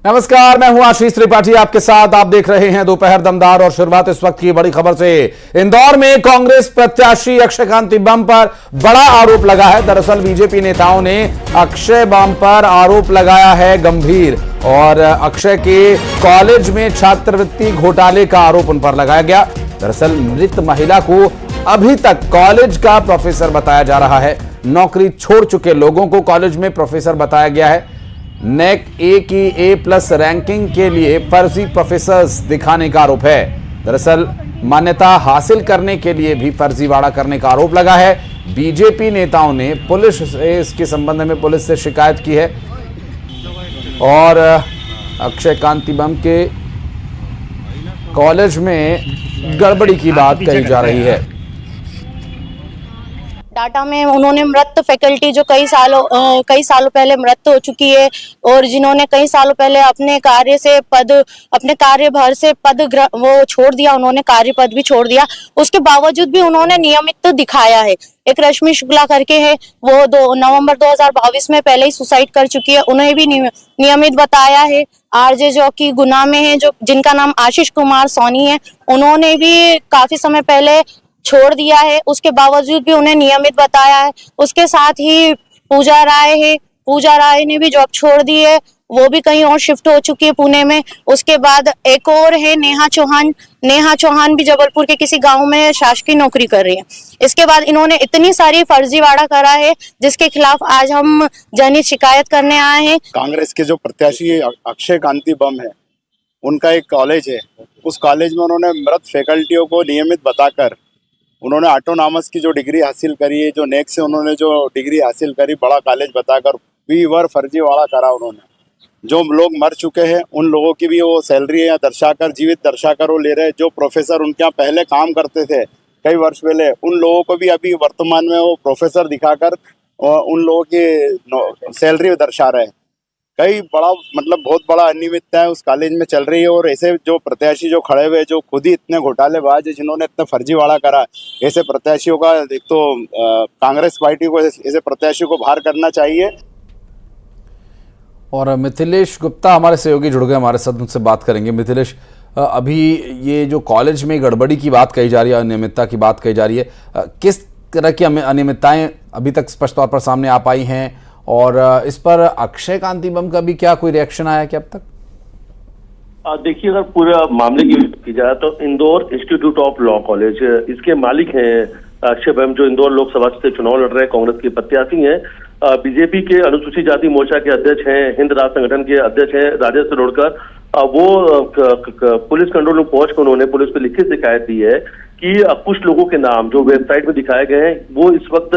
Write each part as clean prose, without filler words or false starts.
नमस्कार, मैं हूं आशीष त्रिपाठी आपके साथ। आप देख रहे हैं दोपहर दमदार और शुरुआत इस वक्त की बड़ी खबर से। इंदौर में कांग्रेस प्रत्याशी अक्षय कांति बम पर बड़ा आरोप लगा है। दरअसल बीजेपी नेताओं ने अक्षय बम पर आरोप लगाया है गंभीर, और अक्षय के कॉलेज में छात्रवृत्ति घोटाले का आरोप उन पर लगाया गया। दरअसल मृत महिला को अभी तक कॉलेज का प्रोफेसर बताया जा रहा है। नौकरी छोड़ चुके लोगों को कॉलेज में प्रोफेसर बताया गया है। नेक ए की A+ रैंकिंग के लिए फर्जी प्रोफेसर्स दिखाने का आरोप है। दरअसल मान्यता हासिल करने के लिए भी फर्जीवाड़ा करने का आरोप लगा है। बीजेपी नेताओं ने पुलिस से इसके संबंध में पुलिस से शिकायत की है, और अक्षय कांति बम के कॉलेज में गड़बड़ी की बात कही जा रही है। डाटा में उन्होंने मृत फैकल्टी जो कई सालों पहले मृत हो चुकी है, और जिन्होंने कई सालों पहले अपने कार्यभार से पद वो छोड़ दिया, उन्होंने कार्य पद भी छोड़ दिया, उसके बावजूद भी उन्होंने नियमित दिखाया है। एक रश्मि शुक्ला करके है, वो नवंबर 2022 में पहले ही सुसाइड कर चुकी है, उन्हें भी नियमित बताया है। आरजे जो कि गुना में है, जो जिनका नाम आशीष कुमार सोनी है, उन्होंने भी काफी समय पहले छोड़ दिया है, उसके बावजूद भी उन्हें नियमित बताया है। उसके साथ ही पूजा राय है, पूजा राय ने भी जॉब छोड़ दी है, वो भी कहीं और शिफ्ट हो चुकी है पुणे में। उसके बाद एक और है नेहा चौहान भी जबलपुर के किसी गांव में शासकीय नौकरी कर रही है। इसके बाद इन्होंने इतनी सारी फर्जीवाड़ा करा है, जिसके खिलाफ आज हम जनहित शिकायत करने आए हैं। कांग्रेस के जो प्रत्याशी अक्षय कांति बम है, उनका एक कॉलेज है, उस कॉलेज में उन्होंने मृत फैकल्टियों को नियमित बताकर उन्होंने ऑटोनॉमस की जो डिग्री हासिल करी है, जो नेक से उन्होंने जो डिग्री हासिल करी, बड़ा कॉलेज बताकर भी फर्जीवाड़ा करा उन्होंने। जो लोग मर चुके हैं उन लोगों की भी वो सैलरी या दर्शाकर, जीवित दर्शाकर वो ले रहे हैं। जो प्रोफेसर उनके यहाँ पहले काम करते थे कई वर्ष पहले, उन लोगों को भी अभी वर्तमान में वो प्रोफेसर दिखाकर उन लोगों की सैलरी दर्शा रहे हैं। कई बहुत बड़ा अनियमितता है उस कॉलेज में चल रही है। और ऐसे जो प्रत्याशी जो खड़े हुए, जो खुद ही इतने घोटालेबाज है, जिन्होंने इतना फर्जीवाड़ा करा, ऐसे प्रत्याशियों का एक तो कांग्रेस पार्टी को ऐसे प्रत्याशियों को बाहर करना चाहिए। और मिथिलेश गुप्ता हमारे सहयोगी जुड़ गए हमारे साथ, उनसे बात करेंगे। मिथिलेश, अभी ये जो कॉलेज में गड़बड़ी की बात कही जा रही है, अनियमितता की बात कही जा रही है, किस तरह की अनियमितताएं अभी तक स्पष्ट तौर पर सामने आ पाई हैं, और इस पर अक्षय कांति बम का भी क्या कोई रिएक्शन आया क्या अब तक? देखिए, अगर पूरा मामले की बात की जाए तो Indore institute of law college, इसके मालिक हैं अक्षय बम, जो इंदौर लोकसभा से चुनाव लड़ रहे हैं, कांग्रेस के प्रत्याशी हैं। बीजेपी के अनुसूचित जाति मोर्चा के अध्यक्ष हैं, हिंद राष्ट्र संगठन के अध्यक्ष हैं राजेश सरोडकर। वो पुलिस कंट्रोल रूम पहुंच कर उन्होंने पुलिस पे लिखित शिकायत दी है कि कुछ लोगों के नाम जो वेबसाइट में दिखाए गए हैं, वो इस वक्त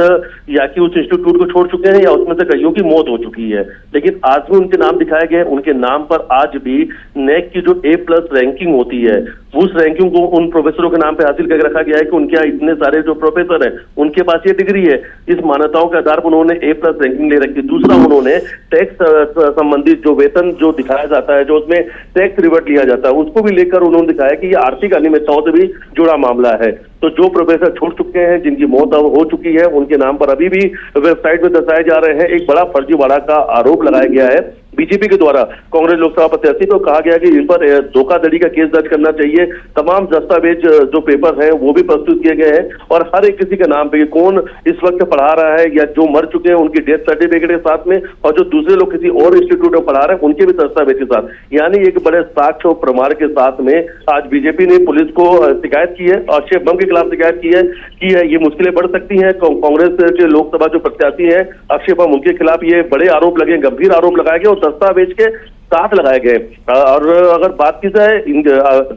या कि उस इंस्टीट्यूट को छोड़ चुके हैं या उसमें से कईयों की मौत हो चुकी है, लेकिन आज भी उनके नाम दिखाए गए हैं। उनके नाम पर आज भी नेक की जो A+ रैंकिंग होती है, उस रैंकिंग को उन प्रोफेसरों के नाम पे हासिल करके रखा गया है कि उनके यहाँ इतने सारे जो प्रोफेसर हैं उनके पास ये डिग्री है। इस मान्यताओं के आधार पर उन्होंने A+ रैंकिंग ले रखी। दूसरा, उन्होंने टैक्स संबंधित जो वेतन जो दिखाया जाता है, जो उसमें टैक्स रिवर्ट लिया जाता है, उसको भी लेकर उन्होंने दिखाया कि ये आर्थिक अनियमितताओं से भी जुड़ा मामला है। तो जो प्रोफेसर छोड़ चुके हैं, जिनकी मौत हो चुकी है, उनके नाम पर अभी भी वेबसाइट में दर्शाए जा रहे हैं। एक बड़ा फर्जीवाड़ा का आरोप लगाया गया है बीजेपी के द्वारा। कांग्रेस लोकसभा प्रत्याशी को कहा गया कि इन पर धोखाधड़ी का केस दर्ज करना चाहिए। तमाम दस्तावेज जो पेपर हैं वो भी प्रस्तुत किए गए हैं, और हर एक किसी के नाम पे कौन इस वक्त पढ़ा रहा है या जो मर चुके हैं उनकी डेथ सर्टिफिकेट के साथ में, और जो दूसरे लोग किसी और इंस्टीट्यूट में पढ़ा रहे हैं उनके भी दस्तावेज के साथ, यानी एक बड़े साक्ष्य और प्रमाण के साथ में आज बीजेपी ने पुलिस को शिकायत की है, अक्षय बम के खिलाफ शिकायत की है ये मुश्किलें बढ़ सकती हैं। कांग्रेस के लोकसभा जो प्रत्याशी है अक्षय बम, उनके खिलाफ ये बड़े आरोप लगे, गंभीर आरोप लगाए गए और दस्तावेज के साथ लगाए गए। और अगर बात की जाए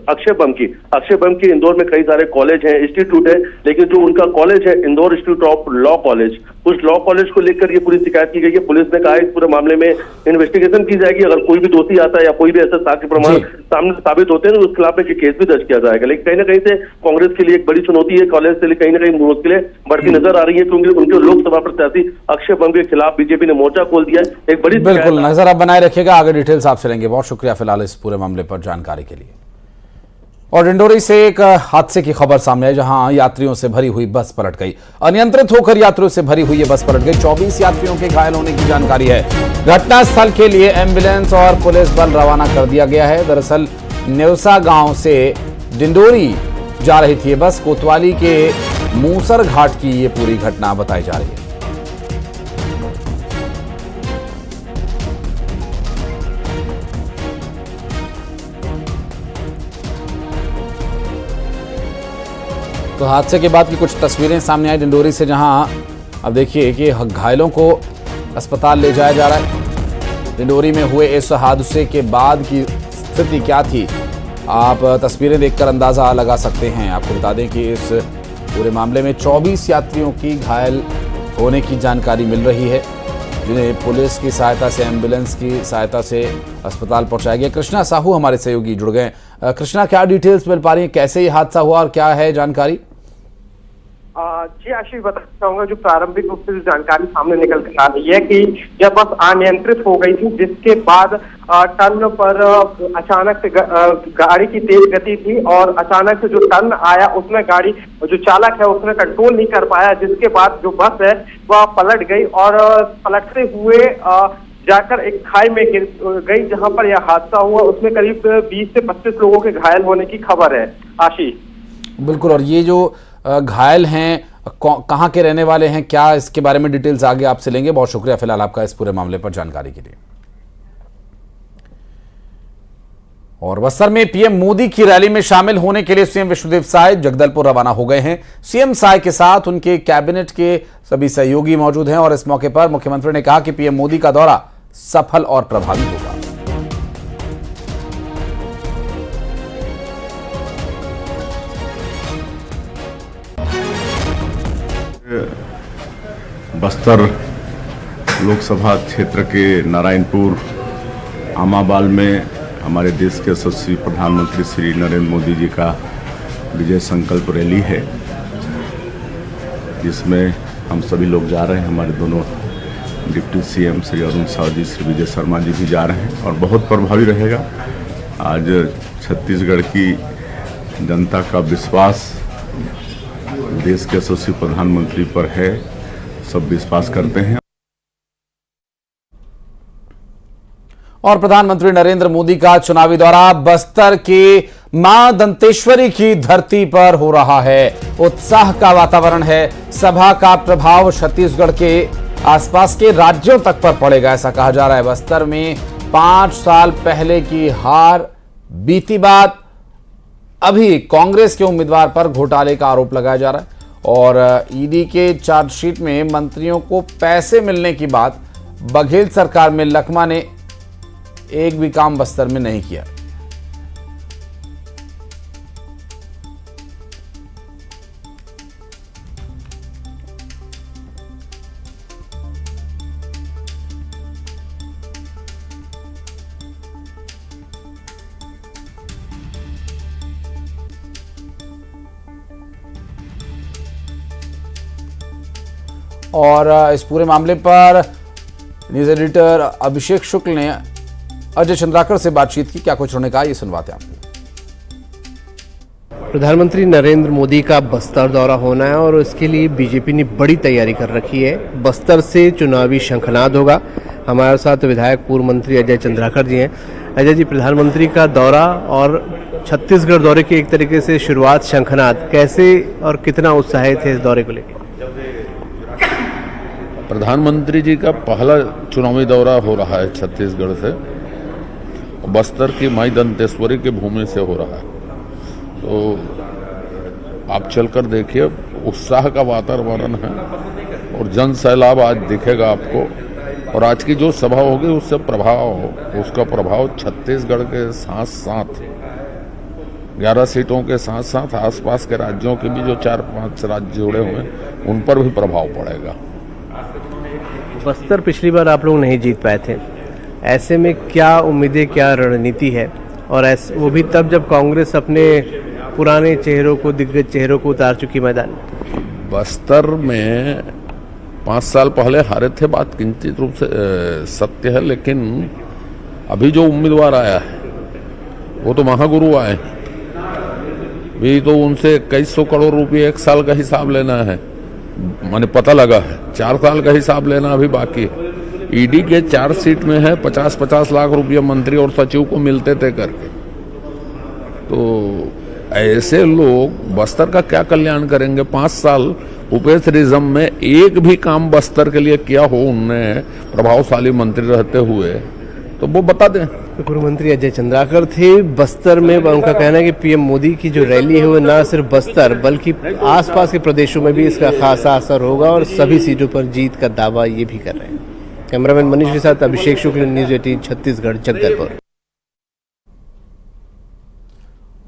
अक्षय बम की इंदौर में कई सारे कॉलेज हैं, इंस्टीट्यूट है, लेकिन जो उनका कॉलेज है Indore institute of law college, उस लॉ कॉलेज को लेकर ये पूरी शिकायत की गई है। पुलिस ने कहा इस पूरे मामले में इन्वेस्टिगेशन की जाएगी, अगर कोई भी दोषी आता है या कोई भी ऐसा साक्ष्य प्रमाण सामने साबित होते हैं तो उसके खिलाफ में केस भी दर्ज किया जाएगा। लेकिन कहीं ना कहीं से कांग्रेस के लिए एक बड़ी चुनौती है, कॉलेज से कहीं ना कहीं मुश्किलें बढ़ती नजर आ रही है, क्योंकि उनके लोकसभा प्रत्याशी अक्षय बम के खिलाफ बीजेपी ने मोर्चा खोल दिया है। एक बड़ी बिल्कुल नजर आप बनाए रखिएगा, आगे डिटेल्स आपसे लेंगे। बहुत शुक्रिया फिलहाल इस पूरे मामले पर जानकारी के लिए। और डिंडोरी से एक हादसे की खबर सामने है, जहां यात्रियों से भरी हुई बस पलट गई। अनियंत्रित होकर यात्रियों से भरी हुई ये बस पलट गई। 24 यात्रियों के घायल होने की जानकारी है। घटनास्थल के लिए एम्बुलेंस और पुलिस बल रवाना कर दिया गया है। दरअसल नेवसा गांव से डिंडोरी जा रही थी ये बस। कोतवाली के मूसर घाट की ये पूरी घटना बताई जा रही है। तो हादसे के बाद की कुछ तस्वीरें सामने आई डिंडोरी से, जहां अब देखिए कि घायलों को अस्पताल ले जाया जा रहा है। डिंडोरी में हुए इस हादसे के बाद की स्थिति क्या थी, आप तस्वीरें देखकर अंदाजा लगा सकते हैं। आपको बता दें कि इस पूरे मामले में 24 यात्रियों की घायल होने की जानकारी मिल रही है, जिन्हें पुलिस की सहायता से, एम्बुलेंस की सहायता से अस्पताल पहुंचाया गया। कृष्णा साहू हमारे सहयोगी जुड़ गए। कृष्णा, क्या डिटेल्स मिल पा रही है, कैसे ये हादसा हुआ और क्या है जानकारी? जी आशीष, बताना चाहूंगा जो प्रारंभिक रूप से जो जानकारी सामने निकल कर आ रही है कि यह बस अनियंत्रित हो गई थी, जिसके बाद टर्न पर अचानक से गाड़ी की तेज गति थी और अचानक से जो टर्न आया उसमें गाड़ी जो चालक है उसने कंट्रोल नहीं कर पाया, जिसके बाद जो बस है वह पलट गई और पलटते हुए जाकर एक खाई में गिर गई, जहां पर यह हादसा हुआ। उसमें करीब 20 से 25 लोगों के घायल होने की खबर है आशीष। बिल्कुल, और ये जो घायल हैं कहाँ के रहने वाले हैं, क्या इसके बारे में डिटेल्स आगे आपसे लेंगे। बहुत शुक्रिया फिलहाल आपका इस पूरे मामले पर जानकारी के लिए। और बस्तर में पीएम मोदी की रैली में शामिल होने के लिए सीएम विष्णुदेव साय जगदलपुर रवाना हो गए हैं। सीएम साय के साथ उनके कैबिनेट के सभी सहयोगी मौजूद हैं और इस मौके पर मुख्यमंत्री ने कहा कि पीएम मोदी का दौरा सफल और प्रभावी होगा। बस्तर लोकसभा क्षेत्र के नारायणपुर आमाबाल में हमारे देश के यशस्वी प्रधानमंत्री श्री नरेंद्र मोदी जी का विजय संकल्प रैली है, जिसमें हम सभी लोग जा रहे हैं। हमारे दोनों डिप्टी सीएम श्री अरुण साव जी, श्री विजय शर्मा जी भी जा रहे हैं और बहुत प्रभावी रहेगा। आज छत्तीसगढ़ की जनता का विश्वास देश के यशस्वी प्रधानमंत्री पर है, सब विश्वास करते हैं। और प्रधानमंत्री नरेंद्र मोदी का चुनावी दौरा बस्तर की मां दंतेश्वरी की धरती पर हो रहा है। उत्साह का वातावरण है। सभा का प्रभाव छत्तीसगढ़ के आसपास के राज्यों तक पर पड़ेगा, ऐसा कहा जा रहा है। बस्तर में 5 साल पहले की हार बीती बात, अभी कांग्रेस के उम्मीदवार पर घोटाले का आरोप लगाया जा रहा है और ईडी के चार्जशीट में मंत्रियों को पैसे मिलने की बात। बघेल सरकार में लखमा ने एक भी काम बस्तर में नहीं किया। और इस पूरे मामले पर न्यूज एडिटर अभिषेक शुक्ल ने अजय चंद्राकर से बातचीत की। क्या कुछ उन्होंने कहा, ये सुनवाते हैं आपको। प्रधानमंत्री नरेंद्र मोदी का बस्तर दौरा होना है और इसके लिए बीजेपी ने बड़ी तैयारी कर रखी है। बस्तर से चुनावी शंखनाद होगा। हमारे साथ विधायक पूर्व मंत्री अजय चंद्राकर जी हैं। अजय जी, प्रधानमंत्री का दौरा और छत्तीसगढ़ दौरे की एक तरीके से शुरुआत, शंखनाद, कैसे और कितना उत्साहित है इस दौरे को लेकर? प्रधानमंत्री जी का पहला चुनावी दौरा हो रहा है छत्तीसगढ़ से, बस्तर की माई दंतेश्वरी की भूमि से हो रहा है। तो आप चलकर देखिए, उत्साह का वातावरण है और जन सैलाब आज दिखेगा आपको। और आज की जो सभा होगी उसका प्रभाव छत्तीसगढ़ के साथ साथ 11 सीटों के साथ साथ आसपास के राज्यों के भी जो 4-5 राज्य जुड़े हुए हैं उन पर भी प्रभाव पड़ेगा। बस्तर पिछली बार आप लोग नहीं जीत पाए थे, ऐसे में क्या उम्मीदें, क्या रणनीति है? और वो भी तब जब कांग्रेस अपने पुराने चेहरों को, दिग्गज चेहरों को उतार चुकी मैदान। बस्तर में 5 साल पहले हारे थे, बात किंचित रूप से सत्य है, लेकिन अभी जो उम्मीदवार आया है वो तो महागुरु आए हैं अभी तो उनसे 2100 करोड़ रुपए 1 साल का हिसाब लेना है, मैंने पता लगा है। 4 साल का हिसाब लेना अभी बाकी है। ईडी के चार्जशीट में है 50-50 लाख रुपये मंत्री और सचिव को मिलते थे करके। तो ऐसे लोग बस्तर का क्या कल्याण करेंगे? 5 साल भूपेश रिजम में एक भी काम बस्तर के लिए किया हो उनने प्रभावशाली मंत्री रहते हुए, तो वो बता दें। पूर्व मंत्री अजय चंद्राकर थे बस्तर में। उनका कहना है कि पीएम मोदी की जो रैली है वो न सिर्फ बस्तर बल्कि आसपास के प्रदेशों में भी इसका खासा असर होगा और सभी सीटों पर जीत का दावा ये भी कर रहे हैं। कैमरामैन मनीष के साथ अभिषेक शुक्ल, न्यूज़ 18 छत्तीसगढ़, जगदलपुर।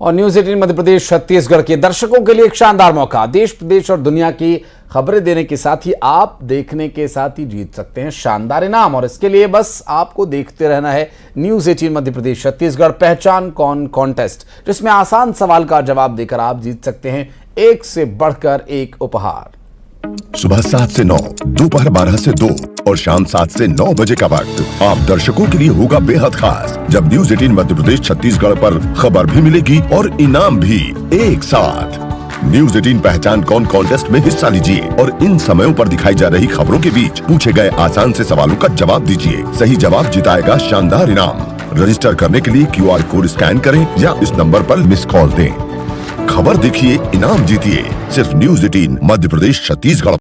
और न्यूज़ 18 मध्य प्रदेश छत्तीसगढ़ के दर्शकों के लिए एक शानदार मौका। देश प्रदेश और दुनिया की खबरें देने के साथ ही आप देखने के साथ ही जीत सकते हैं शानदार इनाम। और इसके लिए बस आपको देखते रहना है न्यूज़ 18 मध्य प्रदेश छत्तीसगढ़ पहचान कौन कॉन्टेस्ट, जिसमें आसान सवाल का जवाब देकर आप जीत सकते हैं एक से बढ़कर एक उपहार। सुबह 7 से 9, दोपहर 12 से 2 और शाम 7 से 9 बजे का वक्त आप दर्शकों के लिए होगा बेहद खास, जब न्यूज़ 18 मध्य प्रदेश छत्तीसगढ़ पर खबर भी मिलेगी और इनाम भी एक साथ। न्यूज़ 18 पहचान कौन कॉन्टेस्ट में हिस्सा लीजिए और इन समयों पर दिखाई जा रही खबरों के बीच पूछे गए आसान से सवालों का जवाब दीजिए। सही जवाब जिताएगा शानदार इनाम। रजिस्टर करने के लिए QR कोड स्कैन करें या इस नंबर पर मिस कॉल दें। खबर देखिए, इनाम जीतिए, सिर्फ न्यूज़ 18 मध्य प्रदेश छत्तीसगढ़।